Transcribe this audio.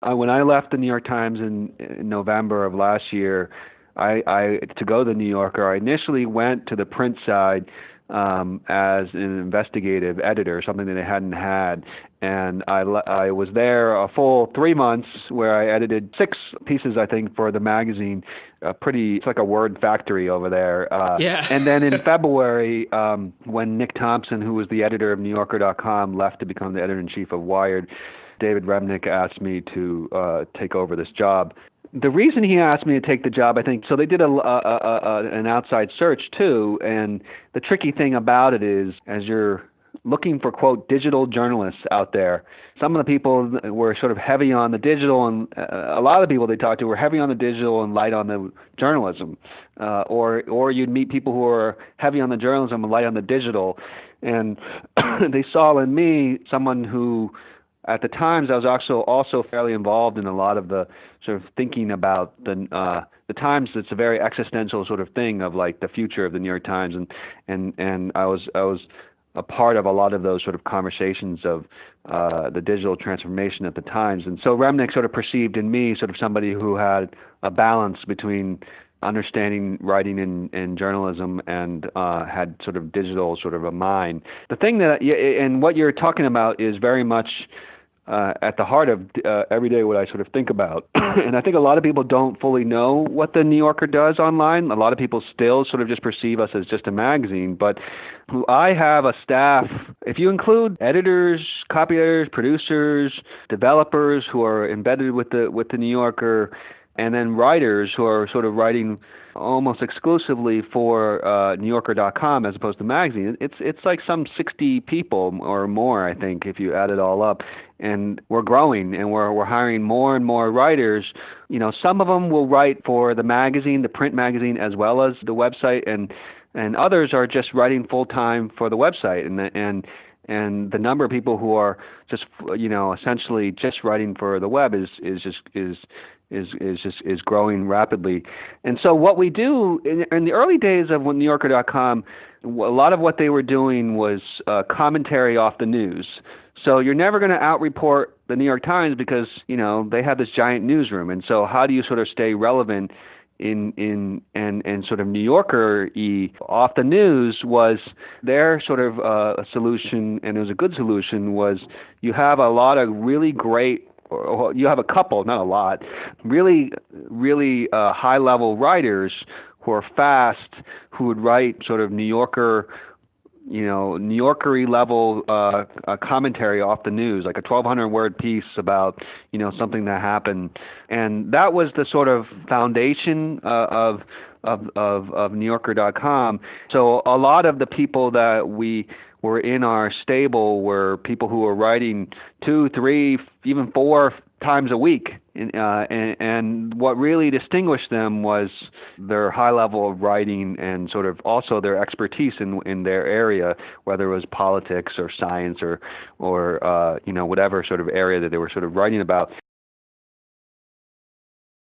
When I left the New York Times in November of last year, I to go to the New Yorker, I initially went to the print side as an investigative editor, something that they hadn't had. And I was there a full 3 months where I edited 6 pieces, I think, for the magazine. It's like a word factory over there. Yeah. And then in February, when Nick Thompson, who was the editor of NewYorker.com, left to become the editor-in-chief of Wired, David Remnick asked me to take over this job. The reason he asked me to take the job, I think, so they did an outside search too, and the tricky thing about it is, as you're looking for, quote, digital journalists out there, some of the people were sort of heavy on the digital, and a lot of the people they talked to were heavy on the digital and light on the journalism. Or you'd meet people who were heavy on the journalism and light on the digital. And they saw in me someone who, at the Times, I was also fairly involved in a lot of the sort of thinking about the Times. It's a very existential sort of thing of like the future of the New York Times, and I was a part of a lot of those sort of conversations of the digital transformation at the Times. And so Remnick sort of perceived in me sort of somebody who had a balance between understanding writing and journalism and had sort of digital sort of a mind. The thing that, and what you're talking about is very much at the heart of every day what I sort of think about. And I think a lot of people don't fully know what the New Yorker does online. A lot of people still sort of just perceive us as just a magazine. But I have a staff, if you include editors, copy editors, producers, developers who are embedded with the New Yorker, and then writers who are sort of writing almost exclusively for NewYorker.com as opposed to magazine. It's like some 60 people or more, I think, if you add it all up. And we're growing, and we're hiring more and more writers. You know, some of them will write for the magazine, the print magazine, as well as the website, and others are just writing full time for the website. And the number of people who are just, you know, essentially just writing for the web is growing rapidly. And so what we do in the early days of NewYorker.com, a lot of what they were doing was commentary off the news. So you're never going to out-report the New York Times because, you know, they have this giant newsroom. And so how do you sort of stay relevant in sort of New Yorker-y off the news? Was their sort of a solution, and it was a good solution, was you have a lot of really great, or you have a couple, not a lot, really high-level writers who are fast, who would write sort of New Yorker, you know, New Yorker-y level commentary off the news, like a 1,200-word piece about, you know, something that happened. And that was the sort of foundation of NewYorker.com. So a lot of the people that we were in our stable were people who were writing 2, 3, even 4 times a week. And what really distinguished them was their high level of writing and sort of also their expertise in their area, whether it was politics or science or you know, whatever sort of area that they were sort of writing about.